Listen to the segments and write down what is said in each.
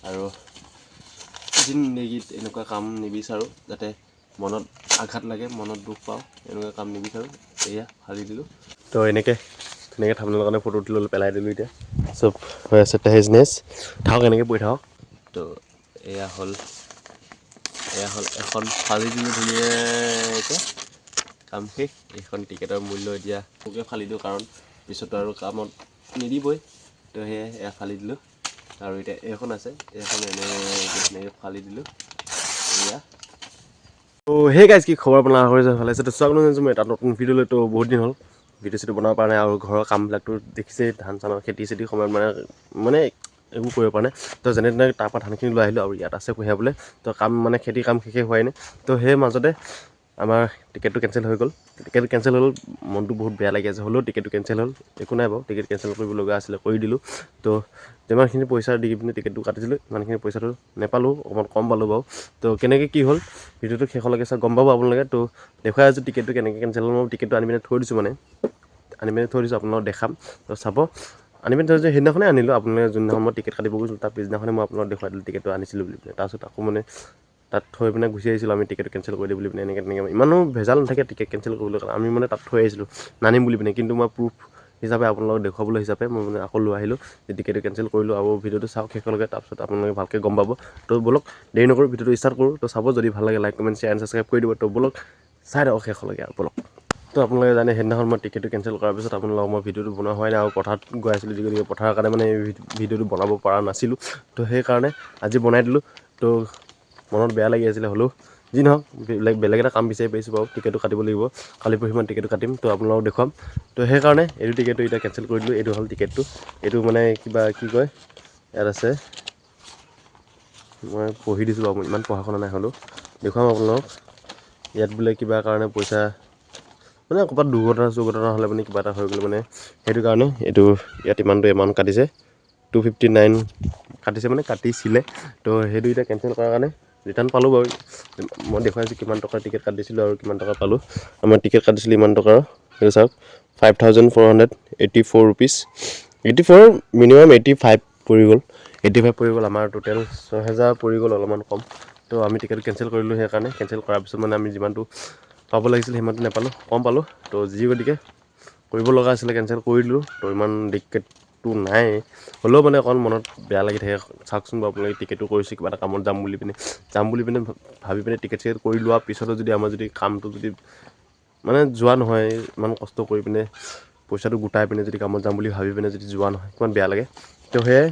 আৰু জিন্দগীত এনেকুৱা কাম নিবিচাৰোঁ যাতে মনত আঘাত লাগে, মনত দুখ পাওঁ, এনেকুৱা কাম নিবিচাৰোঁ। এয়া ফালি দিলোঁ। তো এনেকৈ ধুনীয়াকৈ থামনেলৰ কাৰণে ফটো উঠি ল'লোঁ, পেলাই দিলোঁ। এতিয়া চব হৈ আছে তেহেজনেছ, থাকক এনেকৈ পৰি থাকক। তো এয়া হ'ল এখন ফালি দিলোঁ ধুনীয়াকৈ, কাম শেষ। এইখন টিকেটৰ মূল্য এতিয়া মোকে ফালি দিওঁ, কাৰণ পিছতো আৰু কামত নিদিবই। তো সেয়ে এয়া ফালি দিলোঁ। আৰু এতিয়া এইখন আছে, এইখন এনেকৈ ফালি দিলোঁ। এয়া তো সেই গাইজ, কি খবৰ আপোনাৰ হৈ ভালে আছে? তো স্বাগতম জনাইছোঁ মই এটা নতুন ভিডিঅ' লৈ। তো বহুত দিন হ'ল ভিডিঅ' চিডিঅ' বনাব পৰা নাই, আৰু ঘৰৰ কামবিলাকতো দেখিছেই, ধান চানৰ খেতি সময়ত মানে একো কৰিব পৰা নাই। তো যেনে তেনে তাৰপৰা ধানখিনি লৈ আহিলোঁ, আৰু ইয়াত আছে কঢ়িয়াবলৈ। তো কাম মানে খেতিৰ কাম শেষেই হোৱাই নাই। তো সেই মাজতে আমাৰ টিকেটটো কেঞ্চেল হৈ গ'ল। টিকেট কেঞ্চেল হ'ল, মনটো বহুত বেয়া লাগি আছে। হ'লেও টিকেটটো কেঞ্চেল হ'ল, একো নাই বাৰু, টিকেট কেঞ্চেল কৰিব লগা আছিলে, কৰি দিলোঁ। তো যিমানখিনি পইচা দি পিনে টিকেটটো কাটিছিলোঁ, ইমানখিনি পইচাটো নাপালোঁ, অকণমান কম পালোঁ বাৰু। তো কেনেকৈ কি হ'ল ভিডিঅ'টো শেষলৈকে চাই গম পাব আপোনালোকে। তো দেখুৱাই আছোঁ টিকেটটো কেনেকৈ কেঞ্চেল হ'ল। মই টিকেটটো আনি পিনে থৈ দিছোঁ, আপোনালোকক দেখাম। তো চাব, আনি পিনে থৈ দিছোঁ। সেইদিনাখনে আনিলোঁ, আপোনালোকে যোনদিনাখন মই টিকেট কাটিব গৈছিলোঁ তাৰ পিছদিনাখনে মই আপোনালোকক দেখুৱাই দিলোঁ টিকেটটো আনিছিলোঁ বুলি পিনে। তাৰপিছত আকৌ মানে তাত থৈ পিনে গুচি আহিছিলোঁ আমি, টিকেট কেঞ্চেল কৰি দিওঁ বুলি পিনে। এনেকৈ ইমানো ভেজাল নাথাকে টিকেট কেঞ্চেল কৰিবলৈ, কাৰণ আমি মানে তাত থৈ আহিছিলোঁ নানিম বুলি পিনে। কিন্তু মই প্ৰুফ হিচাপে আপোনালোকক দেখুৱাবলৈ হিচাপে মই মানে আকৌ লৈ আহিলোঁ যে টিকেটটো কেঞ্চেল কৰিলোঁ। আৰু ভিডিঅ'টো চাওক শেষলৈকে, তাৰপিছত আপোনালোকে ভালকৈ গম পাব। তো ব'লক দেৰি নকৰোঁ, ভিডিঅ'টো ষ্টাৰ্ট কৰোঁ। তো চাব, যদি ভাল লাগে like comment share and subscribe কৰি দিব। তো ব'লক চাই থাকক শেষলৈকে আৰু ব'লক। তো আপোনালোকে জানে সেইদিনাখন মই টিকেটটো কেঞ্চেল কৰাৰ পিছত আপোনালোকক মই ভিডিঅ'টো বনোৱা হোৱাই নাই, আৰু পথাৰত গৈ আছিলোঁ, গতিকে পথাৰৰ কাৰণে মানে এই ভিডিঅ'টো বনাব পৰা নাছিলোঁ। তো সেইকাৰণে আজি বনাই দিলোঁ। তো মনত বেয়া লাগি আছিলে, হ'লেও যি নহওক বেলেগ এটা কাম বিচাৰি পাইছোঁ বাৰু। টিকেটটো কাটিব লাগিব, কালি পৰহিমান টিকেটটো কাটিম। তো আপোনালোকক দেখুৱাম। তো সেইকাৰণে এইটো টিকেটটো এতিয়া কেঞ্চেল কৰি দিলোঁ। এইটো হ'ল টিকেটটো, এইটো মানে কিবা কি কয়, ইয়াত আছে, মই পঢ়ি দিছোঁ বাৰু, মই ইমান পঢ়া শুনা নাই, হ'লেও দেখুৱাম আপোনালোকক। ইয়াত বোলে কিবা কাৰণে পইচা মানে ক'ৰবাত দুৰ্ঘটনা হ'লে মানে কিবা এটা হৈ গ'লে মানে সেইটো কাৰণে এইটো ইয়াত ইমানটো এমাউণ্ট কাটিছে, 259 কাটিছে, মানে কাটিছিলে। তো সেইটো এতিয়া কেঞ্চেল কৰাৰ কাৰণে ৰিটাৰ্ণ পালোঁ বাৰু। মই দেখুৱাইছোঁ কিমান টকাৰ টিকেট কাটিছিলোঁ আৰু কিমান টকা পালোঁ। আমাৰ টিকেট কাটিছিলোঁ ইমান টকাৰ, সেইটো চাওক, 5484 ৰুপিজ, 84 মিনিমাম 85 পৰি গ'ল। 85 পৰি গ'ল, আমাৰ টোটেল 6000 পৰি গ'ল, অলপমান কম। তো আমি টিকেট কেঞ্চেল কৰিলোঁ। সেইকাৰণে কেঞ্চেল কৰাৰ পিছত মানে আমি যিমানটো পাব লাগিছিল সিমানটো নাপালোঁ, কম পালোঁ। তো গতিকে কৰিব লগা আছিলে, কেঞ্চেল কৰি দিলোঁ। তো ইমান টিকেটটো নাই, হ'লেও মানে অকণ মনত বেয়া লাগি থাকে। চাওকচোন বাৰু আপোনালোকে, টিকেটটো কৰিছোঁ কিবা এটা কামত যাম বুলি পিনে ভাবি পিনে টিকেট চিকেট কৰি লোৱাৰ পিছতো যদি আমাৰ যদি কামটো যদি মানে যোৱা নহয়, ইমান কষ্ট কৰি পিনে পইচাটো গোটাই পিনে যদি কামত যাম বুলি ভাবি পিনে যদি যোৱা নহয়, কিমান বেয়া লাগে। তো সেয়াই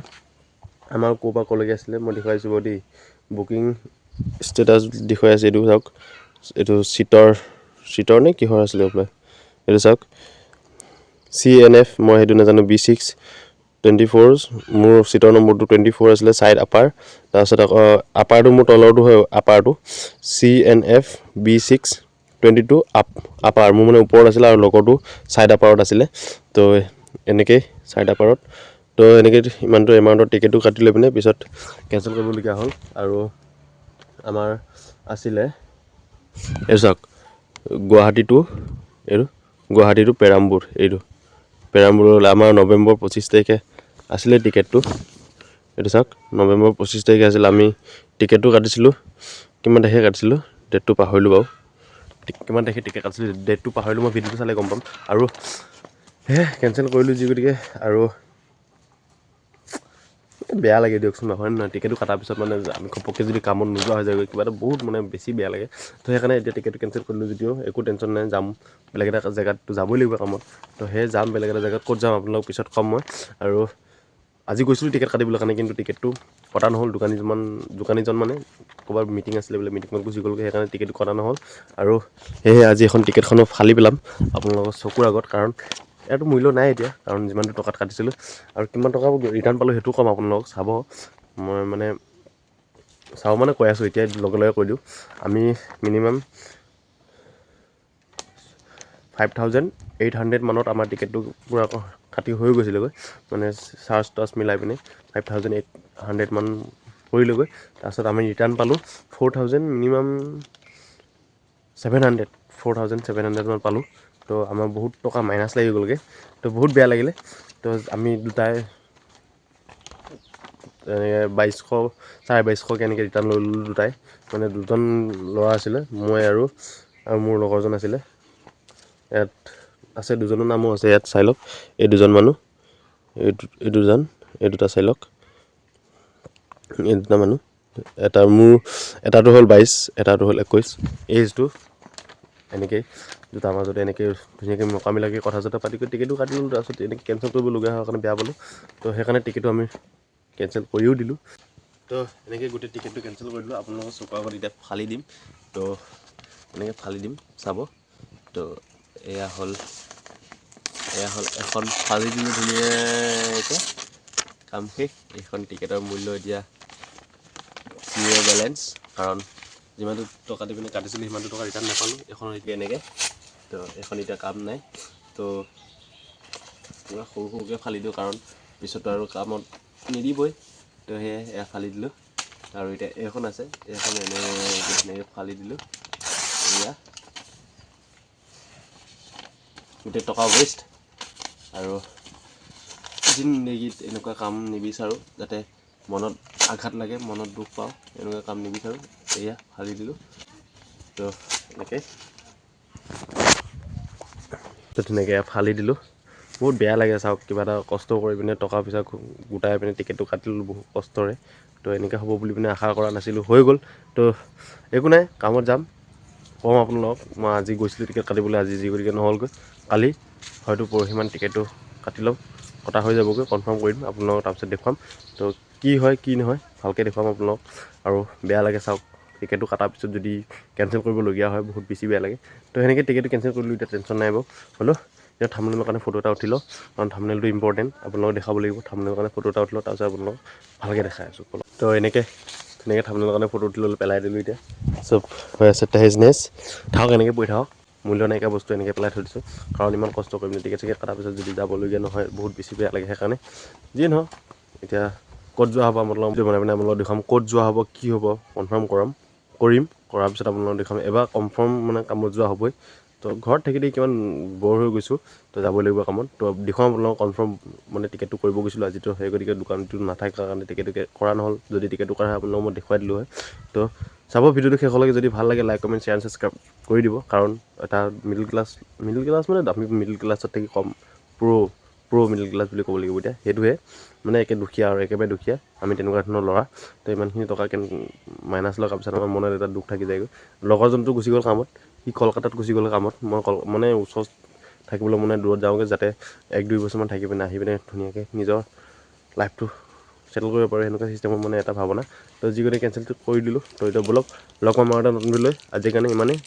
আমাৰ ক'ৰ পৰা ক'লৈকে আছিলে মই দেখুৱাইছোঁ বাৰু দেই। বুকিং ষ্টেটাছ দেখুৱাই আছে, এইটো চাওক, এইটো চিটৰ নে কিহৰ আছিলে আপোনাৰ, এইটো চাওক, CNF, মই সেইটো নাজানো, B624, মোৰ চিটৰ নম্বৰটো 24 আছিলে, ছাইড আপাৰ। তাৰপিছত আকৌ আপাৰটো মোৰ তলৰটো হয়, আপাৰটো CNF B622 আপাৰ, মোৰ মানে ওপৰত আছিলে, আৰু লগৰটো ছাইড আপাৰত আছিলে। তো এনেকৈ ছাইড আপাৰত, তো এনেকৈ ইমানটো এমাউণ্টৰ টিকেটটো কাটি লৈ পিনে পিছত কেঞ্চেল কৰিবলগীয়া হ'ল। আৰু আমাৰ আছিলে, এইটো চাওক, গুৱাহাটী টু পেৰামবোৰ, এইটো পেৰামবোৰলৈ আমাৰ নৱেম্বৰ 25 তাৰিখে আছিলে টিকেটটো। এইটো চাওক, নৱেম্বৰ 25 তাৰিখে আছিলে। আমি টিকেটটো কাটিছিলোঁ, কিমান তাৰিখে কাটিছিলোঁ ডেটটো পাহৰিলোঁ বাৰু, কিমান তাৰিখে টিকেট কাটিছিলোঁ ডেটটো পাহৰিলোঁ, মই ভিডিঅ'টো চালে গম পাম। আৰু সেয়ে কেঞ্চেল কৰিলোঁ গতিকে, আৰু বেয়া লাগে দিয়কচোন, হয় নহয়? টিকেটটো কটাৰ পিছত মানে আমি ঘপককৈ যদি কামত নোযোৱা হৈ যায়গৈ, কিবা এটা বহুত মানে বেছি বেয়া লাগে। তো সেইকাৰণে এতিয়া টিকেটটো কেঞ্চেল কৰিলোঁ যদিও একো টেনশ্যন নাই, যাম বেলেগ এটা জেগাততো যাবই লাগিব কামত। তো সেই যাম বেলেগ এটা জেগাত, ক'ত যাম আপোনালোকক পিছত ক'ম মই। আৰু আজি গৈছিলোঁ টিকেট কাটিবলৈ কাৰণে, কিন্তু টিকেটটো কটা নহ'ল। দোকানীজন মানে ক'ৰবাত মিটিং আছিলে বোলে, মিটিঙত গুচি গ'লগৈ, সেইকাৰণে টিকেটটো কটা নহ'ল। আৰু সেয়েহে আজি এখন টিকেটখনো ফালি পেলাম আপোনালোকৰ চকুৰ আগত, কাৰণ ইয়াতো মূল্য নাই এতিয়া, কাৰণ যিমানটো টকাত কাটিছিলোঁ। আৰু কিমান টকা ৰিটাৰ্ণ পালোঁ সেইটোও ক'ম আপোনালোকক, চাব। মই মানে কৈ আছোঁ, এতিয়া লগে লগে কৈ দিওঁ। আমি মিনিমাম 5800 মানত আমাৰ টিকেটটো পূৰা কাটি হৈ গৈছিলেগৈ, মানে চাৰ্জ টাৰ্জ মিলাই পিনে 5800 মান পৰিলেগৈ। তাৰপিছত আমি ৰিটাৰ্ণ পালোঁ 4000, মিনিমাম 4700 মান পালোঁ। তো আমাৰ বহুত টকা মাইনাছ লাগি গ'লগৈ, তো বহুত বেয়া লাগিলে। তো আমি দুটাই এনেকৈ 2200 2250 এনেকৈ ৰিটাৰ্ণ লৈ ল'লোঁ দুটাই। মানে দুজন ল'ৰা আছিলে, মই আৰু মোৰ লগৰজন আছিলে। ইয়াত আছে দুজনৰ নামো আছে ইয়াত, চাই লওক। এই দুজন মানুহ, এই দুজন, এই দুটা চাই লওক, এই দুটা মানুহ। এটাটো হ'ল 22, এটাটো হ'ল 21। এইজটো এনেকৈ দুটাৰ মাজতে এনেকৈ ধুনীয়াকৈ মোকামিলাকৈ কথা চথা পাতি কৰি টিকেটো কাটি ল'লোঁ। তাৰপিছত এনেকৈ কেঞ্চেল কৰিবলগীয়া হোৱাৰ কাৰণে বেয়া পালোঁ। তো সেইকাৰণে টিকেটটো আমি কেঞ্চেল কৰিও দিলোঁ। তো এনেকৈ গোটেই টিকেটটো কেঞ্চেল কৰি দিলোঁ। আপোনালোকৰ চকুৰ আগত এতিয়া ফালি দিম। তো এনেকৈ ফালি দিম, চাব। তো এয়া হ'ল এখন ফালি দিলোঁ ধুনীয়াকৈ, কাম শেষ। এইখন টিকেটৰ মূল্য এতিয়া 0 বেলেঞ্চ, কাৰণ যিমানটো টকা দি পিনে কাটিছিলোঁ সিমানটো টকা ৰিটাৰ্ণ নাপালোঁ। এখন এতিয়া এনেকৈ, তো এখন এতিয়া কাম নাই। তো পুৰা সৰু সৰুকৈ ফালি দিওঁ, কাৰণ পিছতো আৰু কামত নিদিবই। তো সেয়ে এয়া ফালি দিলোঁ। আৰু এতিয়া এইখন আছে, এইখন এনেকৈ ফালি দিলোঁ। এয়া গোটেই টকা ৱেষ্ট। আৰু জিন্দগীত এনেকুৱা কাম নিবিচাৰোঁ, যাতে মনত আঘাত লাগে, মনত দুখ পাওঁ, এনেকুৱা কাম নিবিচাৰোঁ। এয়া ফালি দিলোঁ। তো এনেকৈ ধুনীয়াকৈ ফালি দিলোঁ। বহুত বেয়া লাগে চাওক, কিবা এটা কষ্ট কৰি পিনে টকা পইচা গোটাই পিনে টিকেটটো কাটি ল'লোঁ বহুত কষ্টৰে। তো এনেকৈ হ'ব বুলি পিনে আশা কৰা নাছিলোঁ, হৈ গ'ল। তো একো নাই, কামত যাম। কওঁ আপোনালোকক, মই আজি গৈছিলোঁ টিকেট কাটিবলৈ, আজি যি গতিকে নহ'লগৈ। কালি হয়তো পৰহিমান টিকেটটো কাটি ল'ম, কটা হৈ যাবগৈ, কনফাৰ্ম কৰি দিম আপোনালোকক। তাৰপিছত দেখুৱাম, তো কি হয় কি নহয় ভালকৈ দেখুৱাম আপোনালোকক। আৰু বেয়া লাগে চাওক, টিকেটটো কটাৰ পিছত যদি কেঞ্চেল কৰিবলগীয়া হয়, বহুত বেছি বেয়া লাগে। তো সেনেকৈ টিকেটটো কেঞ্চেল কৰিলোঁ, এতিয়া টেনশ্যন নাই বাৰু। হ'লেও এতিয়া থাম্বনেইলৰ কাৰণে ফটো এটা উঠি লওঁ, কাৰণ থাম্বনেইলটো ইম্পৰ্টেণ্ট, আপোনালোকক দেখাব লাগিব। থাম্বনেইলৰ কাৰণে ফটো এটা উঠি লওঁ, তাৰপিছত আপোনালোকক ভালকৈ দেখাই আছোঁ। তো এনেকৈ ধুনীয়াকৈ থাম্বনেইলৰ কাৰণে ফটো উঠি ল'লোঁ, পেলাই দিলোঁ। এতিয়া চব হৈ আছে তেজনেছ, থাকক এনেকৈ পৰি থাকক। মূল্য নাইকিয়া বস্তু এনেকৈ পেলাই থৈ দিছোঁ, কাৰণ ইমান কষ্ট কৰি পিনে টিকেট চিকেট কটাৰ পিছত যদি যাবলগীয়া নহয়, বহুত বেছি বেয়া লাগে। সেইকাৰণে যিয়ে নহওক, এতিয়া ক'ত যোৱা হ'ব আপোনালোকক বনাই পিনে আপোনালোকক দেখুৱাম। ক'ত যোৱা হ'ব, কি হ'ব কনফাৰ্ম কৰাৰ পিছত আপোনালোকক দেখুৱাম। এবাৰ কনফাৰ্ম মানে কামত যোৱা হ'বই। তো ঘৰত থাকি কিমান ব'ৰ হৈ গৈছোঁ, তো যাবই লাগিব কামত। তো দেখুৱাম আপোনালোকক কনফাৰ্ম মানে টিকেটটো কৰিব গৈছিলোঁ আজিতো, সেই গতিকে দোকানটো নাথাকাৰ কাৰণে টিকেটটো কৰা নহ'ল। যদি টিকেটটো কৰা হয় আপোনালোকক মই দেখুৱাই দিলোঁ হয়। তো চাব ভিডিঅ'টো শেষলৈকে, যদি ভাল লাগে লাইক কমেণ্ট শ্বেয়াৰ ছাবস্ক্ৰাইব কৰি দিব। কাৰণ এটা মিডল ক্লাছ মানে আমি মিডল ক্লাছত থাকি কম প্ৰ' মিডল ক্লাছ বুলি ক'ব লাগিব এতিয়া, সেইটোহে মানে একে দুখীয়া আৰু একেবাৰে দুখীয়া আমি, তেনেকুৱা ধৰণৰ ল'ৰা। তো ইমানখিনি টকা মাইনাছ লগাৰ পিছত আমাৰ মনত এটা দুখ থাকি যায়গৈ। লগৰজনটো গুচি গ'ল কামত, সি কলকাতাত গুচি গ'ল কামত। মই মানে ওচৰত থাকিবলৈ মানে দূৰত যাওঁগৈ, যাতে 1-2 বছৰমান থাকি পিনে আহি পিনে ধুনীয়াকৈ নিজৰ লাইফটো চেটেল কৰিব পাৰোঁ, সেনেকুৱা চিষ্টেমৰ মানে এটা ভাৱনা। তো যি গতিকে কেঞ্চেলটো কৰি দিলোঁ। তো এতিয়া ব'লক লগ পাম আৰু এটা নতুন ভিডিঅ' লৈ। আজিৰ কাৰণে ইমানেই।